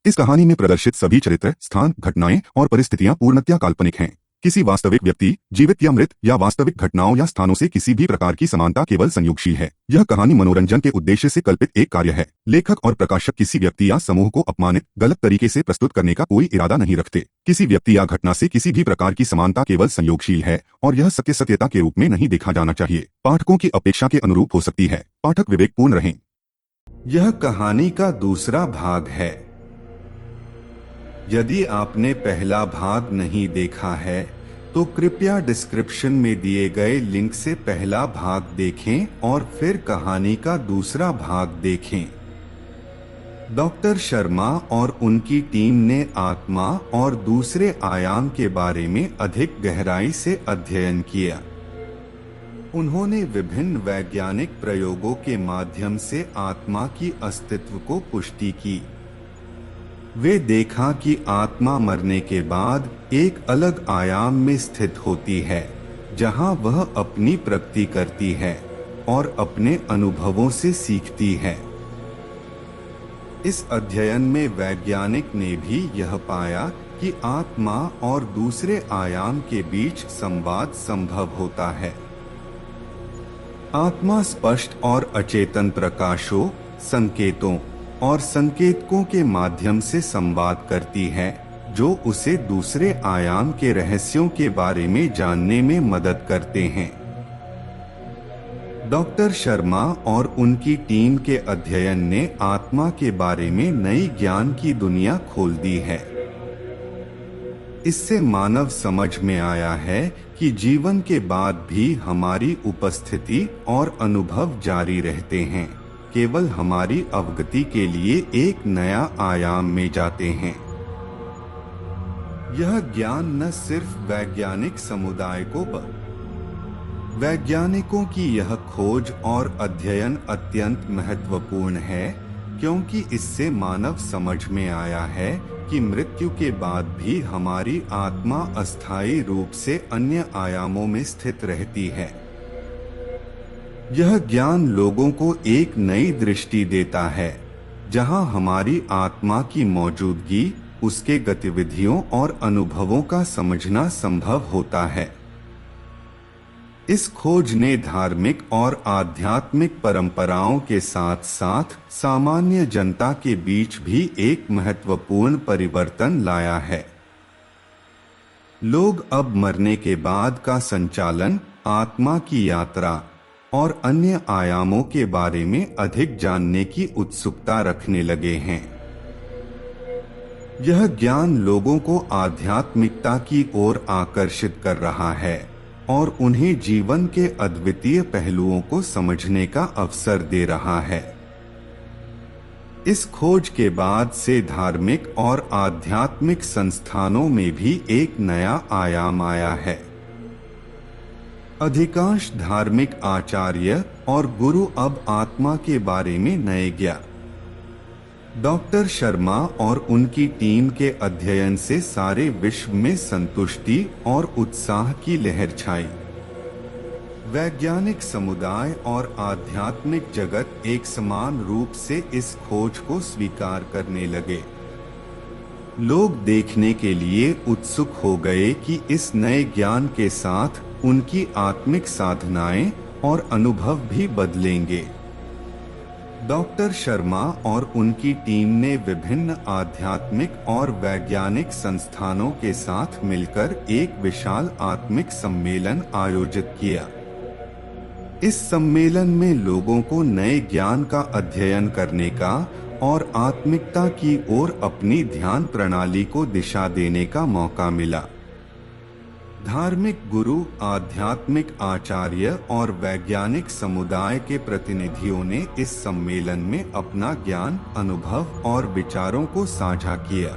इस कहानी में प्रदर्शित सभी चरित्र, स्थान, घटनाएं और परिस्थितियां पूर्णतया काल्पनिक हैं। किसी वास्तविक व्यक्ति, जीवित या मृत, या वास्तविक घटनाओं या स्थानों से किसी भी प्रकार की समानता केवल संयोगशील है। यह कहानी मनोरंजन के उद्देश्य से कल्पित एक कार्य है। लेखक और प्रकाशक किसी व्यक्ति या समूह को अपमानित, गलत तरीके से प्रस्तुत करने का कोई इरादा नहीं रखते। किसी व्यक्ति या घटना से किसी भी प्रकार की समानता केवल संयोगशील है और यह सत्यता के रूप में नहीं देखा जाना चाहिए। पाठकों की अपेक्षा के अनुरूप हो सकती है। पाठक विवेकपूर्ण रहें। यह कहानी का दूसरा भाग है। यदि आपने पहला भाग नहीं देखा है तो कृपया डिस्क्रिप्शन में दिए गए लिंक से पहला भाग देखें और फिर कहानी का दूसरा भाग देखें। डॉक्टर शर्मा और उनकी टीम ने आत्मा और दूसरे आयाम के बारे में अधिक गहराई से अध्ययन किया। उन्होंने विभिन्न वैज्ञानिक प्रयोगों के माध्यम से आत्मा की अस्तित्व को पुष्टि की। वे देखा कि आत्मा मरने के बाद एक अलग आयाम में स्थित होती है, जहां वह अपनी प्रगति करती है और अपने अनुभवों से सीखती है। इस अध्ययन में वैज्ञानिक ने भी यह पाया कि आत्मा और दूसरे आयाम के बीच संवाद संभव होता है। आत्मा स्पष्ट और अचेतन प्रकाशों, संकेतों और संकेतकों के माध्यम से संवाद करती है, जो उसे दूसरे आयाम के रहस्यों के बारे में जानने में मदद करते हैं। डॉक्टर शर्मा और उनकी टीम के अध्ययन ने आत्मा के बारे में नई ज्ञान की दुनिया खोल दी है। इससे मानव समझ में आया है कि जीवन के बाद भी हमारी उपस्थिति और अनुभव जारी रहते हैं, केवल हमारी अवगति के लिए एक नया आयाम में जाते हैं। यह ज्ञान न सिर्फ वैज्ञानिक समुदाय को वैज्ञानिकों की यह खोज और अध्ययन अत्यंत महत्वपूर्ण है, क्योंकि इससे मानव समझ में आया है कि मृत्यु के बाद भी हमारी आत्मा अस्थायी रूप से अन्य आयामों में स्थित रहती है। यह ज्ञान लोगों को एक नई दृष्टि देता है, जहां हमारी आत्मा की मौजूदगी, उसके गतिविधियों और अनुभवों का समझना संभव होता है। इस खोज ने धार्मिक और आध्यात्मिक परंपराओं के साथ साथ सामान्य जनता के बीच भी एक महत्वपूर्ण परिवर्तन लाया है। लोग अब मरने के बाद का संचालन, आत्मा की यात्रा और अन्य आयामों के बारे में अधिक जानने की उत्सुकता रखने लगे हैं। यह ज्ञान लोगों को आध्यात्मिकता की ओर आकर्षित कर रहा है और उन्हें जीवन के अद्वितीय पहलुओं को समझने का अवसर दे रहा है। इस खोज के बाद से धार्मिक और आध्यात्मिक संस्थानों में भी एक नया आयाम आया है। अधिकांश धार्मिक आचार्य और गुरु अब आत्मा के बारे में नए ज्ञान। डॉक्टर शर्मा और उनकी टीम के अध्ययन से सारे विश्व में संतुष्टि और उत्साह की लहर छाई। वैज्ञानिक समुदाय और आध्यात्मिक जगत एक समान रूप से इस खोज को स्वीकार करने लगे। लोग देखने के लिए उत्सुक हो गए कि इस नए ज्ञान के साथ उनकी आत्मिक साधनाएं और अनुभव भी बदलेंगे। डॉक्टर शर्मा और उनकी टीम ने विभिन्न आध्यात्मिक और वैज्ञानिक संस्थानों के साथ मिलकर एक विशाल आत्मिक सम्मेलन आयोजित किया। इस सम्मेलन में लोगों को नए ज्ञान का अध्ययन करने का और आत्मिकता की ओर अपनी ध्यान प्रणाली को दिशा देने का मौका मिला। धार्मिक गुरु, आध्यात्मिक आचार्य और वैज्ञानिक समुदाय के प्रतिनिधियों ने इस सम्मेलन में अपना ज्ञान, अनुभव और विचारों को साझा किया।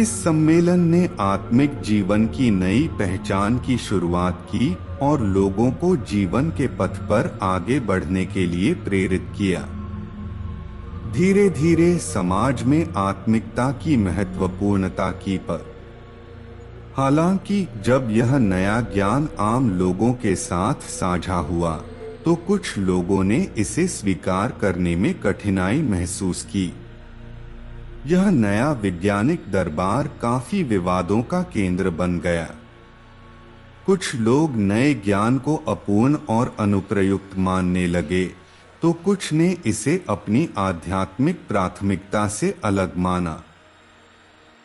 इस सम्मेलन ने आत्मिक जीवन की नई पहचान की शुरुआत की और लोगों को जीवन के पथ पर आगे बढ़ने के लिए प्रेरित किया। धीरे धीरे समाज में आत्मिकता की महत्वपूर्णता की पर। हालांकि जब यह नया ज्ञान आम लोगों के साथ साझा हुआ, तो कुछ लोगों ने इसे स्वीकार करने में कठिनाई महसूस की। यह नया वैज्ञानिक दरबार काफी विवादों का केंद्र बन गया। कुछ लोग नए ज्ञान को अपूर्ण और अनुप्रयुक्त मानने लगे, तो कुछ ने इसे अपनी आध्यात्मिक प्राथमिकता से अलग माना।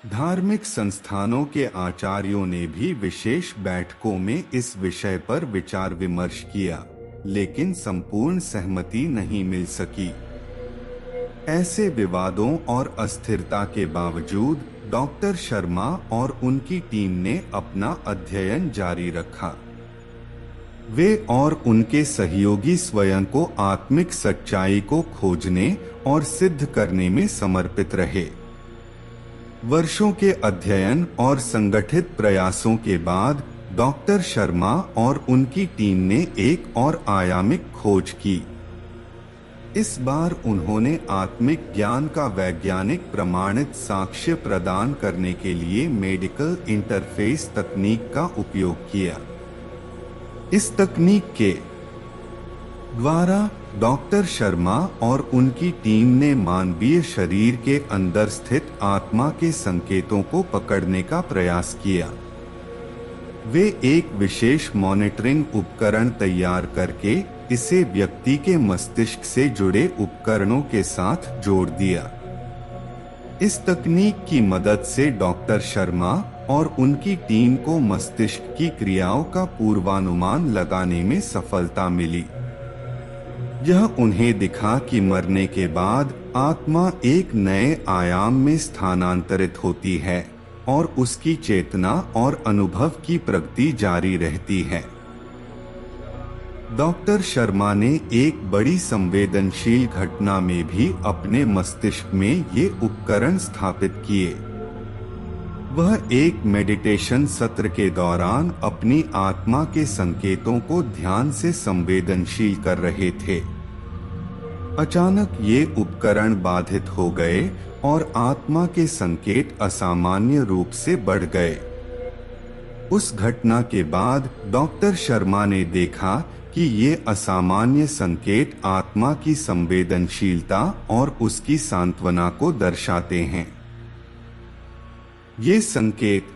धार्मिक संस्थानों के आचार्यों ने भी विशेष बैठकों में इस विषय पर विचार विमर्श किया, लेकिन संपूर्ण सहमति नहीं मिल सकी। ऐसे विवादों और अस्थिरता के बावजूद डॉक्टर शर्मा और उनकी टीम ने अपना अध्ययन जारी रखा। वे और उनके सहयोगी स्वयं को आत्मिक सच्चाई को खोजने और सिद्ध करने में समर्पित रहे। वर्षों के अध्ययन और संगठित प्रयासों के बाद डॉक्टर शर्मा और उनकी टीम ने एक और आयामिक खोज की। इस बार उन्होंने आत्मिक ज्ञान का वैज्ञानिक प्रमाणित साक्ष्य प्रदान करने के लिए मेडिकल इंटरफेस तकनीक का उपयोग किया। इस तकनीक के द्वारा डॉक्टर शर्मा और उनकी टीम ने मानवीय शरीर के अंदर स्थित आत्मा के संकेतों को पकड़ने का प्रयास किया। वे एक विशेष मॉनिटरिंग उपकरण तैयार करके इसे व्यक्ति के मस्तिष्क से जुड़े उपकरणों के साथ जोड़ दिया। इस तकनीक की मदद से डॉक्टर शर्मा और उनकी टीम को मस्तिष्क की क्रियाओं का पूर्वानुमान लगाने में सफलता मिली। यह उन्हें दिखा कि मरने के बाद आत्मा एक नए आयाम में स्थानांतरित होती है और उसकी चेतना और अनुभव की प्रगति जारी रहती है। डॉक्टर शर्मा ने एक बड़ी संवेदनशील घटना में भी अपने मस्तिष्क में ये उपकरण स्थापित किए। वह एक मेडिटेशन सत्र के दौरान अपनी आत्मा के संकेतों को ध्यान से संवेदनशील कर रहे थे। अचानक ये उपकरण बाधित हो गए और आत्मा के संकेत असामान्य रूप से बढ़ गए। उस घटना के बाद डॉक्टर शर्मा ने देखा कि ये असामान्य संकेत आत्मा की संवेदनशीलता और उसकी सांत्वना को दर्शाते हैं। ये संकेत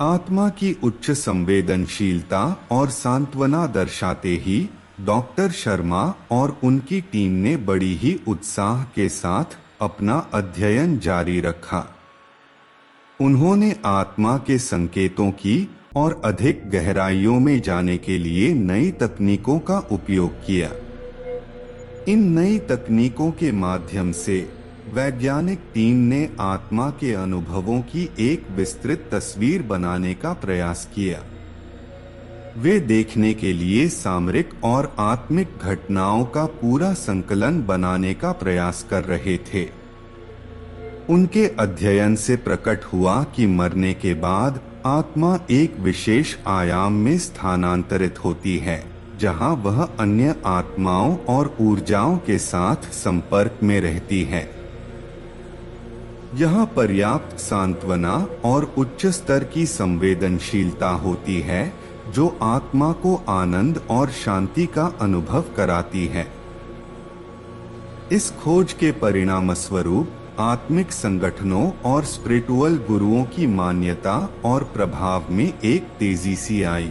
आत्मा की उच्च संवेदनशीलता और सांत्वना दर्शाते ही डॉक्टर शर्मा और उनकी टीम ने बड़ी ही उत्साह के साथ अपना अध्ययन जारी रखा। उन्होंने आत्मा के संकेतों की और अधिक गहराइयों में जाने के लिए नई तकनीकों का उपयोग किया। इन नई तकनीकों के माध्यम से वैज्ञानिक टीम ने आत्मा के अनुभवों की एक विस्तृत तस्वीर बनाने का प्रयास किया। वे देखने के लिए सामरिक और आत्मिक घटनाओं का पूरा संकलन बनाने का प्रयास कर रहे थे। उनके अध्ययन से प्रकट हुआ कि मरने के बाद आत्मा एक विशेष आयाम में स्थानांतरित होती है, जहां वह अन्य आत्माओं और ऊर्जाओं के साथ संपर्क में रहती है। यहाँ पर्याप्त सांत्वना और उच्च स्तर की संवेदनशीलता होती है, जो आत्मा को आनंद और शांति का अनुभव कराती है। इस खोज के परिणामस्वरूप आत्मिक संगठनों और स्पिरिचुअल गुरुओं की मान्यता और प्रभाव में एक तेजी सी आई।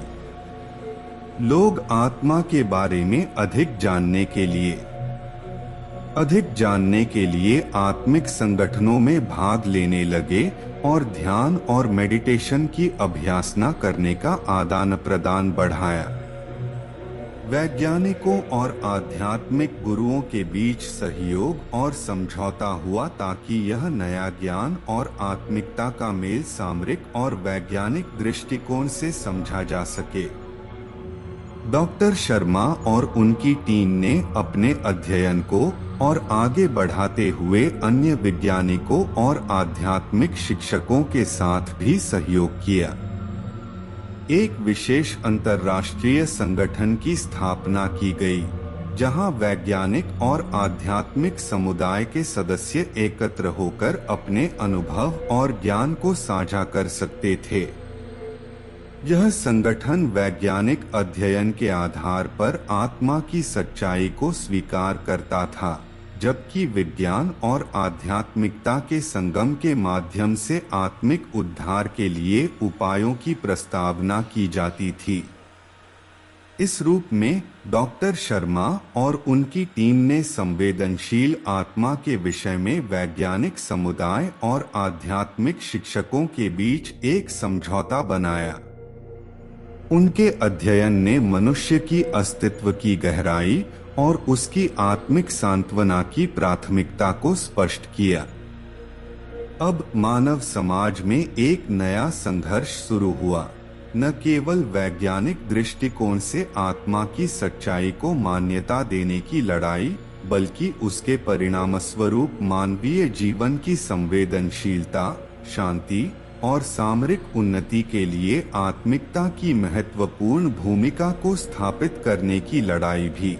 लोग आत्मा के बारे में अधिक जानने के लिए आत्मिक संगठनों में भाग लेने लगे और ध्यान और मेडिटेशन की अभ्यासना करने का आदान प्रदान बढ़ाया। वैज्ञानिकों और आध्यात्मिक गुरुओं के बीच सहयोग और समझौता हुआ ताकि यह नया ज्ञान और आत्मिकता का मेल सामरिक और वैज्ञानिक दृष्टिकोण से समझा जा सके। डॉक्टर शर्मा और उनकी टीम ने अपने अध्ययन को और आगे बढ़ाते हुए अन्य वैज्ञानिकों और आध्यात्मिक शिक्षकों के साथ भी सहयोग किया। एक विशेष अंतर्राष्ट्रीय संगठन की स्थापना की गई, जहां वैज्ञानिक और आध्यात्मिक समुदाय के सदस्य एकत्र होकर अपने अनुभव और ज्ञान को साझा कर सकते थे। यह संगठन वैज्ञानिक अध्ययन के आधार पर आत्मा की सच्चाई को स्वीकार करता था, जबकि विज्ञान और आध्यात्मिकता के संगम के माध्यम से आत्मिक उद्धार के लिए उपायों की प्रस्तावना की जाती थी। इस रूप में डॉक्टर शर्मा और उनकी टीम ने संवेदनशील आत्मा के विषय में वैज्ञानिक समुदाय और आध्यात्मिक शिक्षकों के बीच एक समझौता बनाया। उनके अध्ययन ने मनुष्य की अस्तित्व की गहराई और उसकी आत्मिक सांत्वना की प्राथमिकता को स्पष्ट किया। अब मानव समाज में एक नया संघर्ष शुरू हुआ। न केवल वैज्ञानिक दृष्टिकोण से आत्मा की सच्चाई को मान्यता देने की लड़ाई, बल्कि उसके परिणामस्वरूप मानवीय जीवन की संवेदनशीलता, शांति और सामरिक उन्नति के लिए आत्मिकता की महत्वपूर्ण भूमिका को स्थापित करने की लड़ाई भी।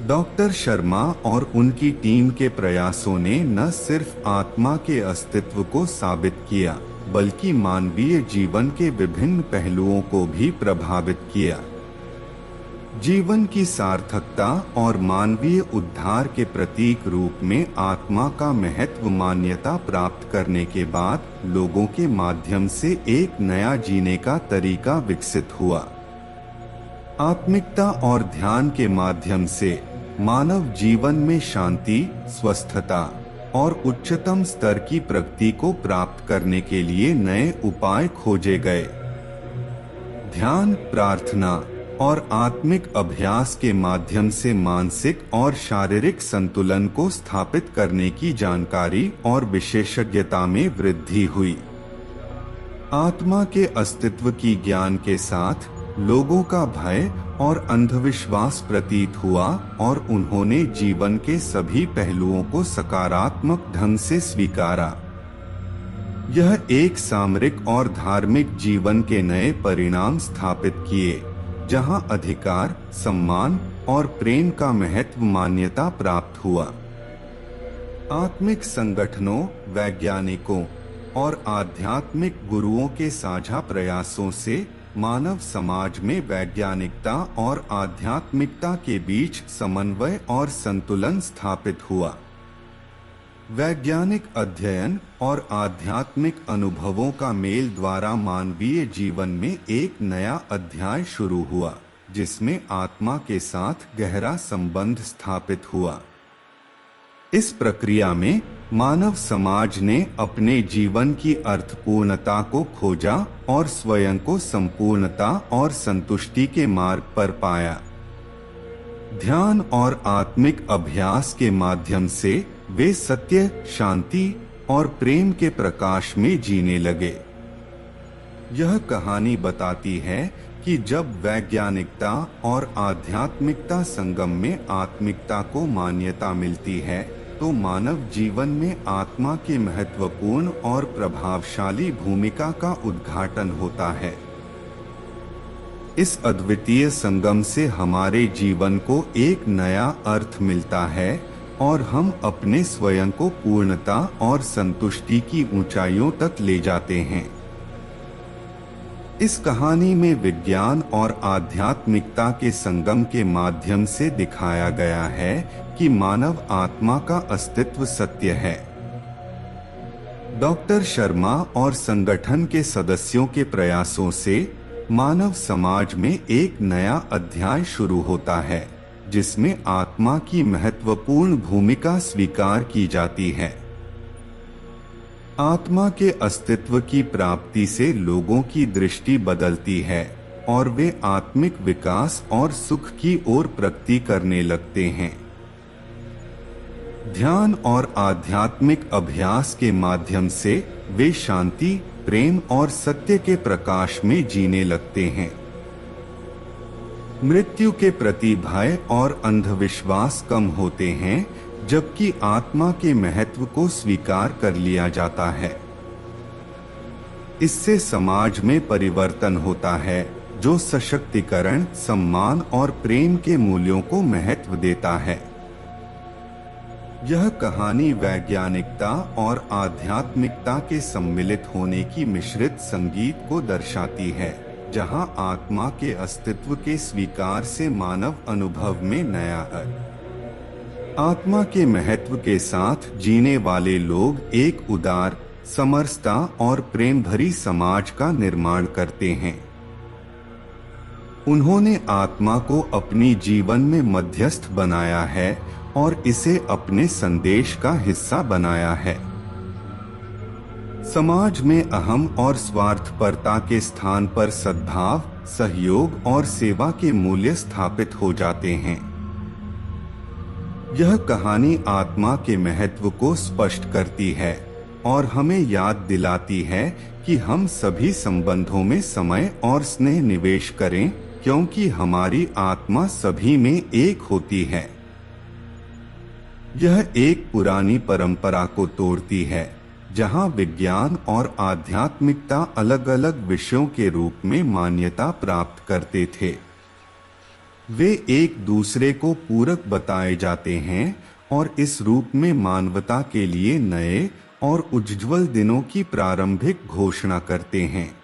डॉक्टर शर्मा और उनकी टीम के प्रयासों ने न सिर्फ आत्मा के अस्तित्व को साबित किया, बल्कि मानवीय जीवन के विभिन्न पहलुओं को भी प्रभावित किया। जीवन की सार्थकता और मानवीय उद्धार के प्रतीक रूप में आत्मा का महत्व मान्यता प्राप्त करने के बाद लोगों के माध्यम से एक नया जीने का तरीका विकसित हुआ। आत्मिकता और ध्यान के माध्यम से मानव जीवन में शांति, स्वस्थता और उच्चतम स्तर की प्रगति को प्राप्त करने के लिए नए उपाय खोजे गए। ध्यान, प्रार्थना और आत्मिक अभ्यास के माध्यम से मानसिक और शारीरिक संतुलन को स्थापित करने की जानकारी और विशेषज्ञता में वृद्धि हुई। आत्मा के अस्तित्व की ज्ञान के साथ लोगों का भय और अंधविश्वास प्रतीत हुआ और उन्होंने जीवन के सभी पहलुओं को सकारात्मक ढंग से स्वीकारा। यह एक सामरिक और धार्मिक जीवन के नए परिणाम स्थापित किए, जहां अधिकार, सम्मान और प्रेम का महत्व मान्यता प्राप्त हुआ। आत्मिक संगठनों, वैज्ञानिकों और आध्यात्मिक गुरुओं के साझा प्रयासों से मानव समाज में वैज्ञानिकता और आध्यात्मिकता के बीच समन्वय और संतुलन स्थापित हुआ। वैज्ञानिक अध्ययन और आध्यात्मिक अनुभवों का मेल द्वारा मानवीय जीवन में एक नया अध्याय शुरू हुआ, जिसमें आत्मा के साथ गहरा संबंध स्थापित हुआ। इस प्रक्रिया में मानव समाज ने अपने जीवन की अर्थपूर्णता को खोजा और स्वयं को संपूर्णता और संतुष्टि के मार्ग पर पाया। ध्यान और आत्मिक अभ्यास के माध्यम से वे सत्य, शांति और प्रेम के प्रकाश में जीने लगे। यह कहानी बताती है कि जब वैज्ञानिकता और आध्यात्मिकता संगम में आत्मिकता को मान्यता मिलती है, तो मानव जीवन में आत्मा के महत्वपूर्ण और प्रभावशाली भूमिका का उद्घाटन होता है। इस अद्वितीय संगम से हमारे जीवन को एक नया अर्थ मिलता है और हम अपने स्वयं को पूर्णता और संतुष्टि की ऊंचाइयों तक ले जाते हैं। इस कहानी में विज्ञान और आध्यात्मिकता के संगम के माध्यम से दिखाया गया है कि मानव आत्मा का अस्तित्व सत्य है। डॉक्टर शर्मा और संगठन के सदस्यों के प्रयासों से मानव समाज में एक नया अध्याय शुरू होता है, जिसमें आत्मा की महत्वपूर्ण भूमिका स्वीकार की जाती है। आत्मा के अस्तित्व की प्राप्ति से लोगों की दृष्टि बदलती है और वे आत्मिक विकास और सुख की ओर प्रगति करने लगते हैं। ध्यान और आध्यात्मिक अभ्यास के माध्यम से वे शांति, प्रेम और सत्य के प्रकाश में जीने लगते हैं। मृत्यु के प्रति भय और अंधविश्वास कम होते हैं, जबकि आत्मा के महत्व को स्वीकार कर लिया जाता है। इससे समाज में परिवर्तन होता है, जो सशक्तिकरण, सम्मान और प्रेम के मूल्यों को महत्व देता है। यह कहानी वैज्ञानिकता और आध्यात्मिकता के सम्मिलित होने की मिश्रित संगीत को दर्शाती है, जहां आत्मा के अस्तित्व के स्वीकार से मानव अनुभव में नया अर्थ आत्मा के महत्व के साथ जीने वाले लोग एक उदार, समरसता और प्रेम भरी समाज का निर्माण करते हैं। उन्होंने आत्मा को अपनी जीवन में मध्यस्थ बनाया है और इसे अपने संदेश का हिस्सा बनाया है। समाज में अहम और स्वार्थपरता के स्थान पर सद्भाव, सहयोग और सेवा के मूल्य स्थापित हो जाते हैं। यह कहानी आत्मा के महत्व को स्पष्ट करती है और हमें याद दिलाती है कि हम सभी संबंधों में समय और स्नेह निवेश करें, क्योंकि हमारी आत्मा सभी में एक होती है। यह एक पुरानी परंपरा को तोड़ती है, जहां विज्ञान और आध्यात्मिकता अलग अलग विषयों के रूप में मान्यता प्राप्त करते थे। वे एक दूसरे को पूरक बताए जाते हैं और इस रूप में मानवता के लिए नए और उज्ज्वल दिनों की प्रारंभिक घोषणा करते हैं।